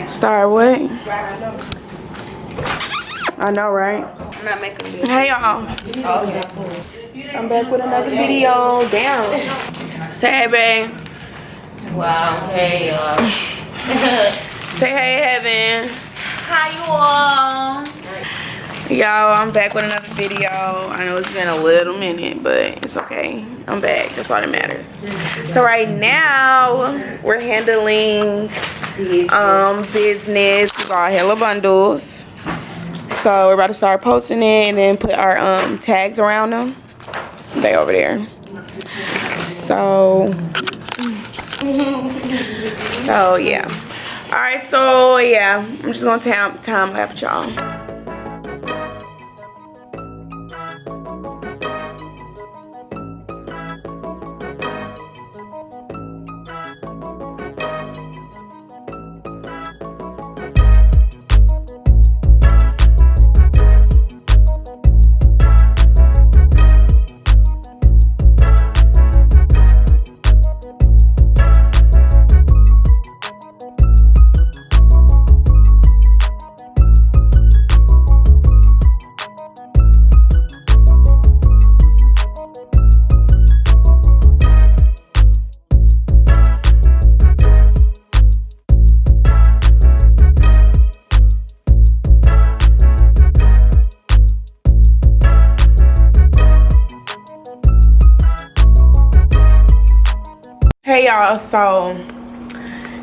Start what? I know, right? I'm not making this. Hey, y'all. Oh, okay. I'm back with another video. Down. Say hey, babe. Wow. Hey, y'all. Say hey, Heaven. Hi, you all. Y'all, I'm back with another video. I know it's been a little minute, but it's okay. I'm back. That's all that matters. So right now, we're handling business. We got hella bundles. So we're about to start posting it and then put our tags around them. They over there. So yeah. Alright, so yeah. I'm just gonna time lapse y'all. Hey y'all, so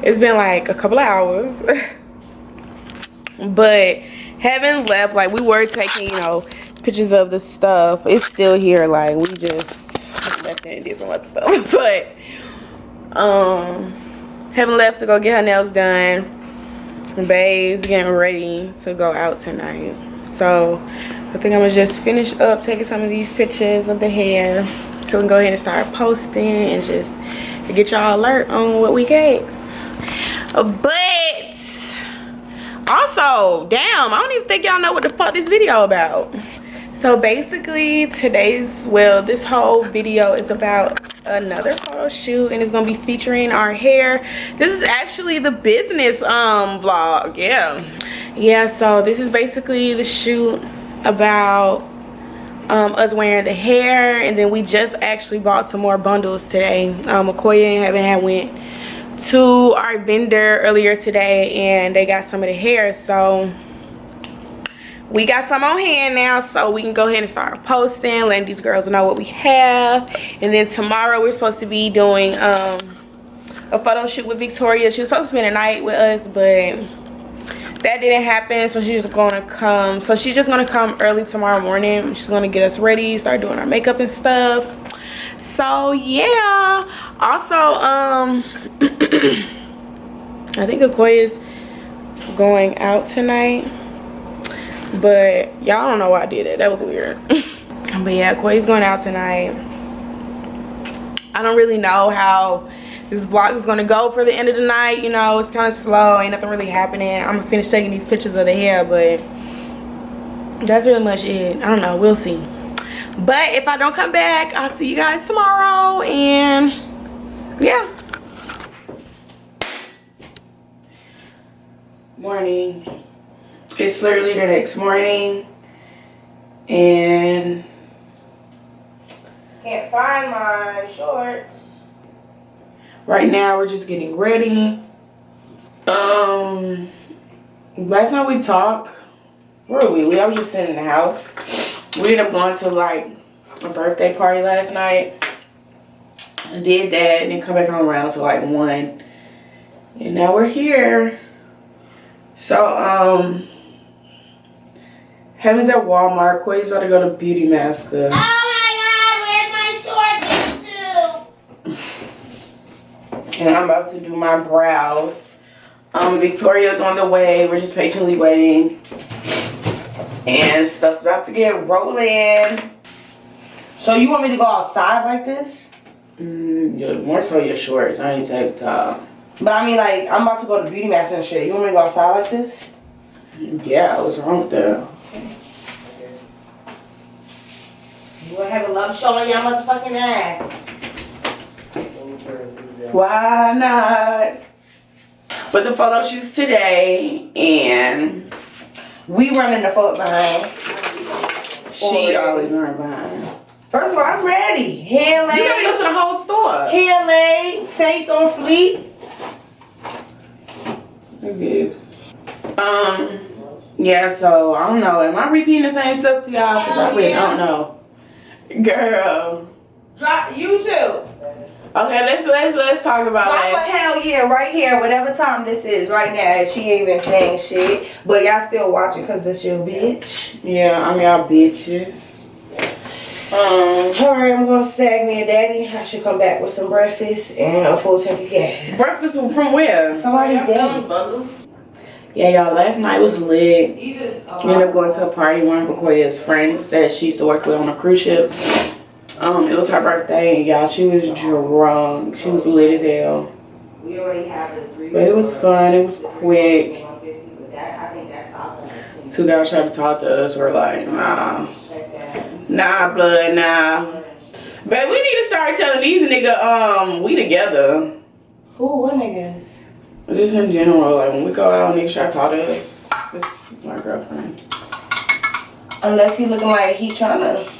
it's been like a couple of hours but haven't left. Like, we were taking, you know, pictures of the stuff. It's still here. Like, we just left it and did some other stuff but haven't left to go get her nails done. Babe's getting ready to go out tonight, so I think I'm gonna just finish up taking some of these pictures of the hair so we can go ahead and start posting and just to get y'all alert on what we get. But also, damn, I don't even think y'all know what the fuck this video about. So basically this whole video is about another photo shoot, and it's gonna be featuring our hair. This is actually the business vlog. Yeah, so this is basically the shoot about us wearing the hair, and then we just actually bought some more bundles today. Okoye and Heaven had went to our vendor earlier today and they got some of the hair, so we got some on hand now, so we can go ahead and start posting, letting these girls know what we have. And then tomorrow we're supposed to be doing a photo shoot with Victoria. She was supposed to spend the night with us, but that didn't happen, so she's just gonna come. So she's just gonna come early tomorrow morning. She's gonna get us ready, start doing our makeup and stuff. So yeah. Also, I think Okoye is going out tonight, but y'all don't know why I did it. That was weird. But yeah, Okoye's going out tonight. I don't really know how this vlog is gonna go for the end of the night. You know, it's kind of slow, ain't nothing really happening. I'm gonna finish taking these pictures of the hair, but that's really much it. I don't know, we'll see. But if I don't come back, I'll see you guys tomorrow. And yeah, morning. It's literally the next morning and can't find my shorts. Right now we're just getting ready. Last night we talked. Where were we? I was just sitting in the house. We ended up going to like a birthday party last night. I did that and then come back home around to like 1. And now we're here. So Heaven's at Walmart. Quay's about to go to Beauty Master. Oh my God, where's my shorts to? And I'm about to do my brows. Victoria's on the way. We're just patiently waiting. And stuff's about to get rolling. So you want me to go outside like this? More so your shorts. I ain't say the top. But I mean, like, I'm about to go to Beauty Master and shit. You want me to go outside like this? Yeah, what's wrong with that? You wanna have a love show on your motherfucking ass? Why not? But the photo shoots today, and we running the fuck behind. she always run behind. First of all, I'm ready. Hair laid. You gotta go to the whole store. Hair laid, face on fleek. Okay. Yeah, so I don't know. Am I repeating the same stuff to y'all? Because I really don't know. Girl. Drop YouTube. Okay, let's talk about Drop a that. hell yeah right here, whatever time this is right now. She ain't even saying shit, but y'all still watching because it's your bitch. Yeah, I'm y'all bitches. Alright, I'm gonna stag me and daddy. I should come back with some breakfast and a full tank of gas. Breakfast from where? Somebody's daddy. Yeah, y'all, last night was lit. We ended up going to a party, one of Okoye's friends that she used to work with on a cruise ship. It was her birthday, and y'all, she was drunk. She was lit as hell. But it was fun, it was quick. Two guys tried to talk to us, we're like, nah. Nah, blood, nah. But we need to start telling these niggas, we together. Who? What niggas? Just in general, like when we go out, niggas try to talk to us. This is my girlfriend. Unless he looking like he trying to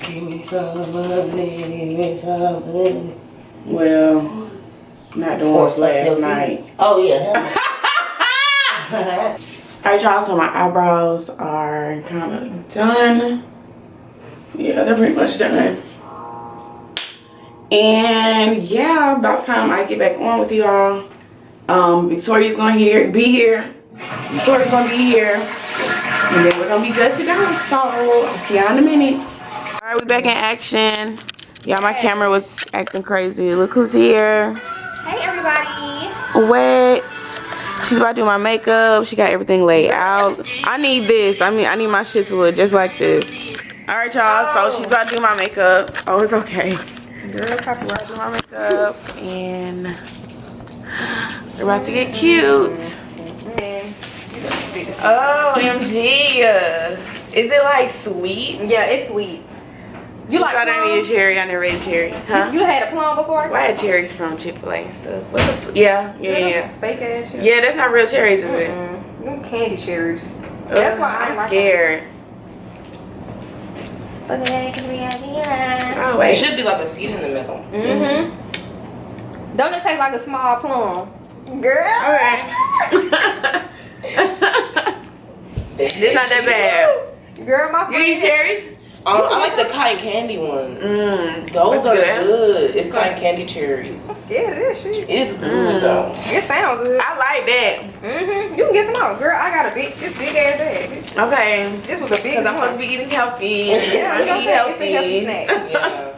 give me some money, give me some money. Well, not doing Or it last suck night. Oh yeah. Alright, y'all, so my eyebrows are kind of done. Yeah, they're pretty much done. And yeah, about time I get back on with y'all. Victoria's gonna be here. Victoria's gonna be here. And then we're gonna be good to go. So I'll see y'all in a minute. Alright, we back in action. Y'all, my camera was acting crazy. Look who's here. Hey, everybody. Wet. She's about to do my makeup. She got everything laid out. I need this. I need my shit to look just like this. Alright, y'all. So she's about to do my makeup. Oh, it's okay. Girl, she's about to do my makeup. And we're about to get cute. Oh, MG. Is it like sweet? Yeah, it's sweet. You like I don't need a cherry. I never ate a cherry. Huh? You had a plum before? Well, I had cherries from Chick-fil-A and stuff. Yeah. Fake ass cherries. Yeah, that's not real cherries, is it? Them candy cherries. Ugh, That's why I'm like scared. Oh, It wait. should be like a seed in the middle. Don't it taste like a small plum? Girl. Okay. It's not that bad. Girl, my You eat friend. cherries? I like the cotton candy ones. Those What's are good? good. It's cotton candy cherries. I'm scared of this shit. It is good though. It sounds good. I like that. You can get some more. Girl, I got this big ass bag. Okay. This was a big Because I'm supposed to one. be eating healthy. Yeah, you know what I'm eat saying? It's a healthy snack. Yeah.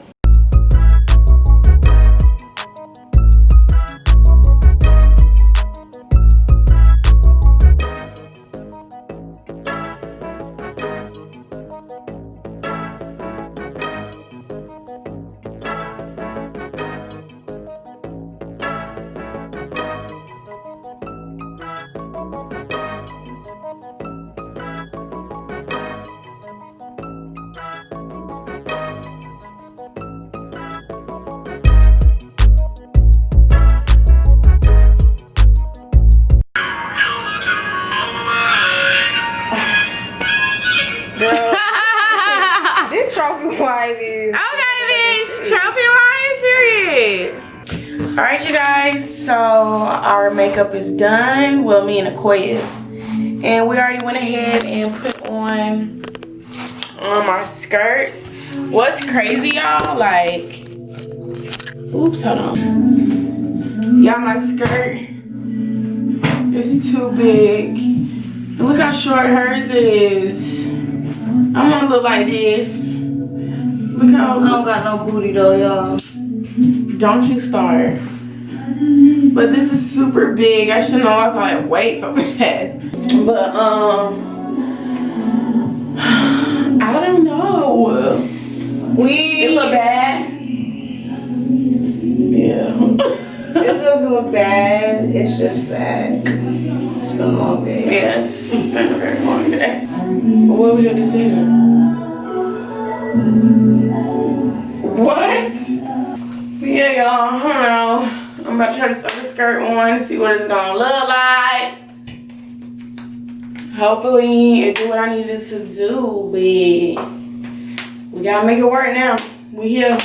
This trophy wife is. Okay, bitch. Trophy wine, period. Alright, you guys. So, our makeup is done. Well, me and Okoye's. And we already went ahead and put on our skirts. What's crazy, y'all? Like, oops, hold on. Y'all, my skirt is too big. And look how short hers is. I want to look like this. Look how. I don't got no booty though, y'all. Don't you start. But this is super big. I should know I was like, wait so fast. But I don't know. It look bad. Yeah. It doesn't look bad. It's just bad. It's been a long day. Yes. It's been a very long day. What was your decision? What? Yeah, y'all. I don't know. I'm I'm about to try this other skirt on and see what it's gonna look like. Hopefully it do what I needed to do, but we gotta make it work now. We here.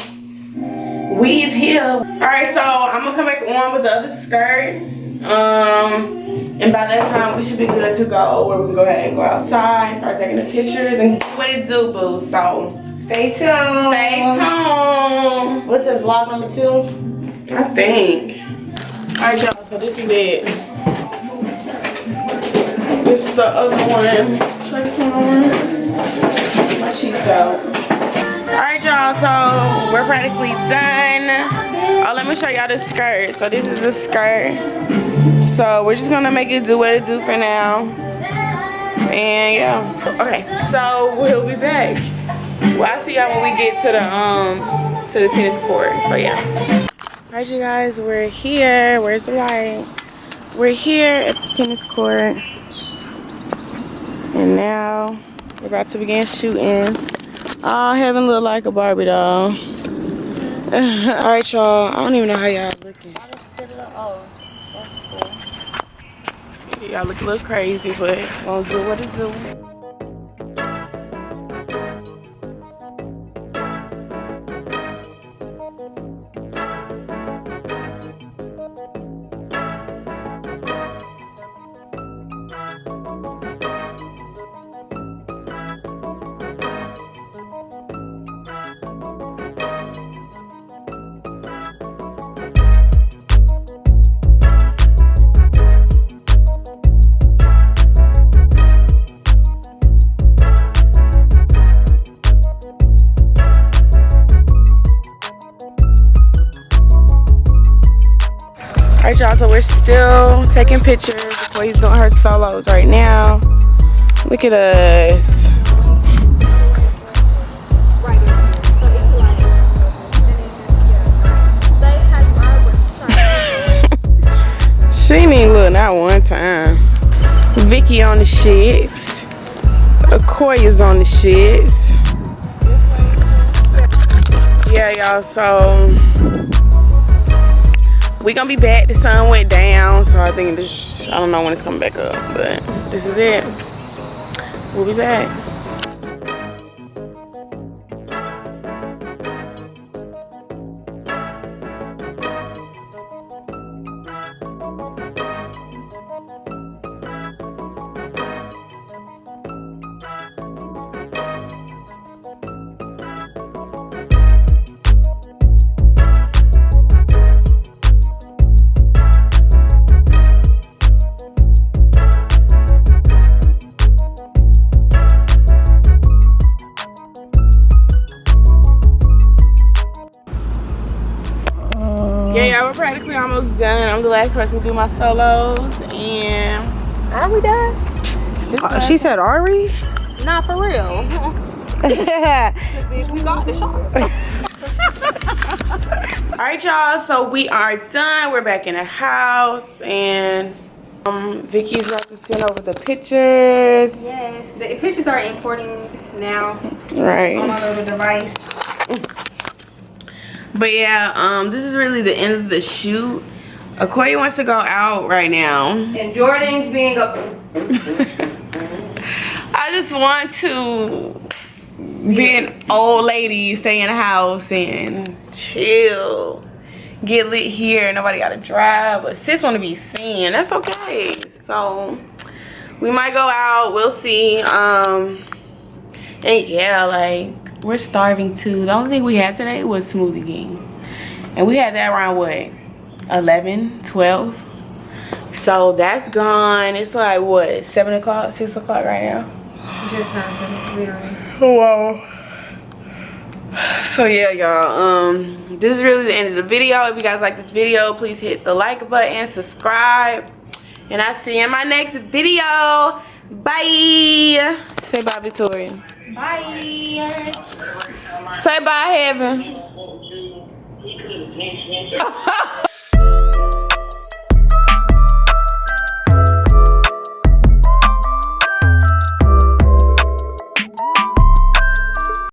We's here. Alright, so I'm gonna come back on with the other skirt. And by that time we should be good to go, where we can go ahead and go outside and start taking the pictures and do what it do, boo. So Stay tuned. stay tuned. What's this, vlog number 2? I think. Alright, y'all, so this is it. This is the other one. Check on. My cheeks out. Alright, y'all, so we're practically done. Oh, let me show y'all the skirt. So this is the skirt. So we're just gonna make it do what it do for now. And yeah. Okay, so we'll be back. Well, I'll see y'all when we get to the tennis court. So yeah. Alright, you guys, we're here. Where's the light? We're here at the tennis court. And now we're about to begin shooting. Oh, heaven look like a Barbie doll. Alright, y'all. I don't even know how y'all looking. Y'all look a little crazy, but gonna do what it do. Alright, y'all, so we're still taking pictures before he's doing her solos right now. Look at us. She ain't even look not one time. Vicky on the shits. Okoya's on the shits. Yeah, y'all, so we gonna be back. The sun went down, so I think this, I don't know when it's coming back up, but this is it. We'll be back. Yeah, we're practically almost done. I'm the last person to do my solos, and Are we done? She said, are we? Nah, for real. Bitch, we got the shot. all right, y'all. So we are done. We're back in the house, and Vicky's about to send over the pictures. Yes, the pictures are importing now. Right. On my little device. But yeah, this is really the end of the shoot. Okoye wants to go out right now. And Jordan's being a... I just want to be an old lady, stay in the house and chill. Get lit here, nobody gotta drive. But sis wanna be seen, that's okay. So we might go out, we'll see. And yeah, like, we're starving too. The only thing we had today was Smoothie King. And we had that around what? 11, 12. So that's gone. It's like what, 7 o'clock, 6 o'clock right now? Just time, literally. Wow. So yeah, y'all, this is really the end of the video. If you guys like this video, please hit the like button, subscribe, and I'll see you in my next video. Bye. Say bye, Victoria. Bye. Say bye, Heaven.